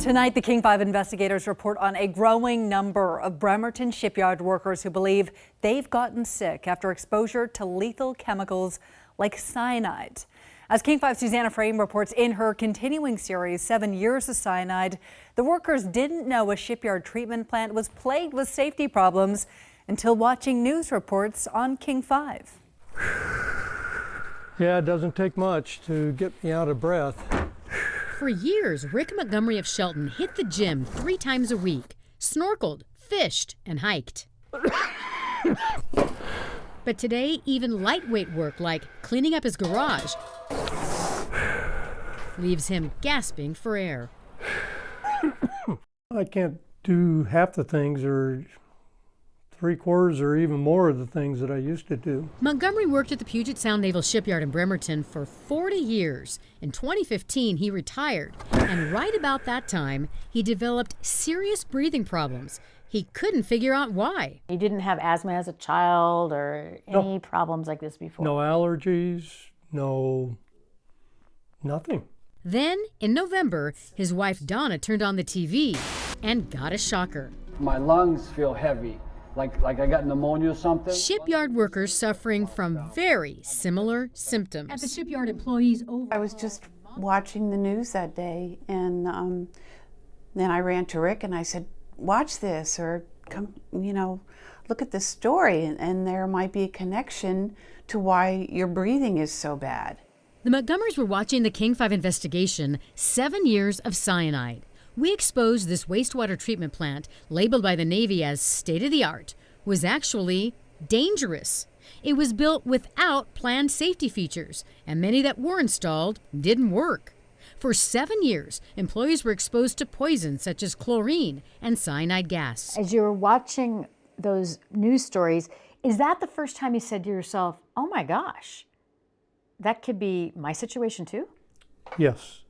Tonight, the King 5 investigators report on a growing number of Bremerton shipyard workers who believe they've gotten sick after exposure to lethal chemicals like cyanide. As King 5's Susannah Frame reports in her continuing series, 7 Years of Cyanide, the workers didn't know a shipyard treatment plant was plagued with safety problems until watching news reports on King 5. Yeah, it doesn't take much to get me out of breath. For years, Rick Montgomery of Shelton hit the gym 3 times a week, snorkeled, fished, and hiked. But today, even lightweight work like cleaning up his garage leaves him gasping for air. I can't do half the things or 3/4 or even more of the things that I used to do. Montgomery worked at the Puget Sound Naval Shipyard in Bremerton for 40 years. In 2015, he retired, and right about that time, he developed serious breathing problems. He couldn't figure out why. You didn't have asthma as a child or any problems like this before? No allergies, nothing. Then, in November, his wife Donna turned on the TV and got a shocker. My lungs feel heavy, like I got pneumonia or something. Shipyard workers suffering from very similar symptoms. At the shipyard, employees I was just watching the news that day, and then I ran to Rick and I said, watch this, or come, look at this story, and there might be a connection to why your breathing is so bad. The Montgomerys were watching the King 5 investigation, 7 Years of Cyanide. We exposed this wastewater treatment plant, labeled by the Navy as state-of-the-art, was actually dangerous. It was built without planned safety features, and many that were installed didn't work. For 7 years, employees were exposed to poisons such as chlorine and cyanide gas. As you were watching those news stories, is that the first time you said to yourself, oh my gosh, that could be my situation too? Yes.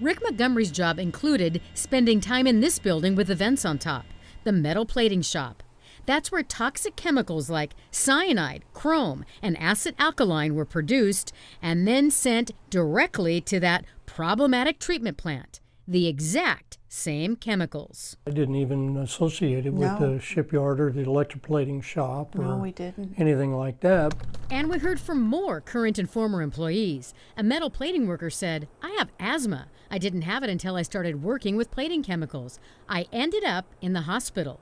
Rick Montgomery's job included spending time in this building with the vents on top, the metal plating shop. That's where toxic chemicals like cyanide, chrome, and acid alkaline were produced and then sent directly to that problematic treatment plant, the exact same chemicals. I didn't even associate it with the shipyard or the electroplating shop or we didn't. Anything like that. And we heard from more current and former employees. A metal plating worker said, I have asthma. I didn't have it until I started working with plating chemicals. I ended up in the hospital.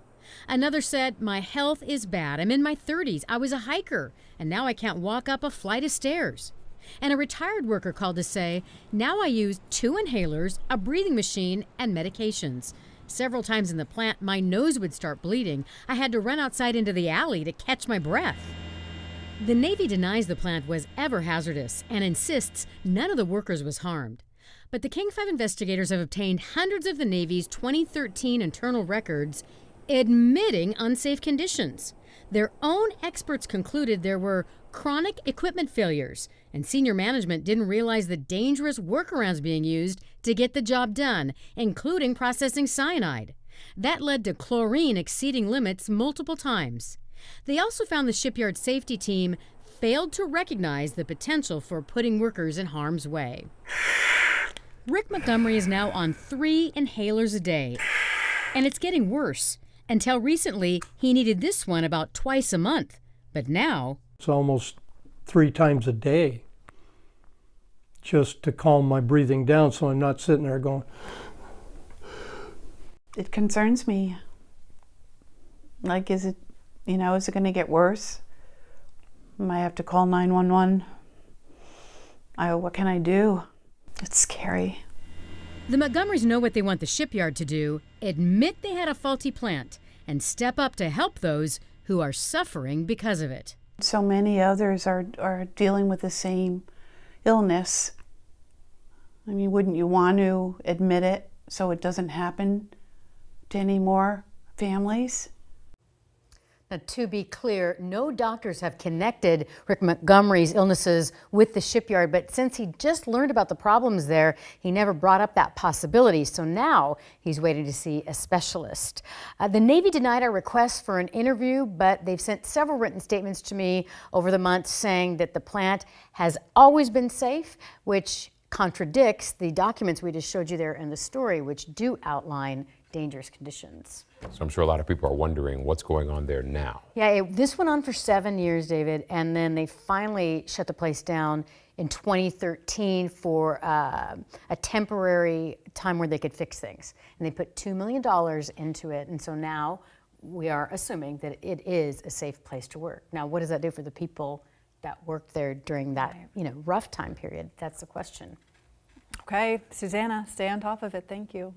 Another said, my health is bad. I'm in my 30s. I was a hiker, and now I can't walk up a flight of stairs. And a retired worker called to say, now I use 2 inhalers, a breathing machine, and medications. Several times in the plant, my nose would start bleeding. I had to run outside into the alley to catch my breath. The Navy denies the plant was ever hazardous and insists none of the workers was harmed. But the King 5 investigators have obtained hundreds of the Navy's 2013 internal records admitting unsafe conditions. Their own experts concluded there were chronic equipment failures, and senior management didn't realize the dangerous workarounds being used to get the job done, including processing cyanide. That led to chlorine exceeding limits multiple times. They also found the shipyard safety team failed to recognize the potential for putting workers in harm's way. Rick Montgomery is now on 3 inhalers a day, and it's getting worse. Until recently, he needed this one about twice a month. But now, it's almost 3 times a day just to calm my breathing down so I'm not sitting there going. It concerns me. Like, is it going to get worse? I might have to call 911. What can I do? It's scary. the Montgomerys know what they want the shipyard to do: admit they had a faulty plant and step up to help those who are suffering because of it. So many others are dealing with the same illness. I mean, wouldn't you want to admit it so it doesn't happen to any more families? Now, to be clear, no doctors have connected Rick Montgomery's illnesses with the shipyard, but since he just learned about the problems there, he never brought up that possibility. So now he's waiting to see a specialist. The Navy denied our request for an interview, but they've sent several written statements to me over the months saying that the plant has always been safe, which contradicts the documents we just showed you there in the story, which do outline dangerous conditions. So I'm sure a lot of people are wondering what's going on there now. Yeah, this went on for 7 years, David, and then they finally shut the place down in 2013 for a temporary time where they could fix things. And they put $2 million into it, and so now we are assuming that it is a safe place to work. Now, what does that do for the people that worked there during that, rough time period? That's the question. Okay, Susannah, stay on top of it. Thank you.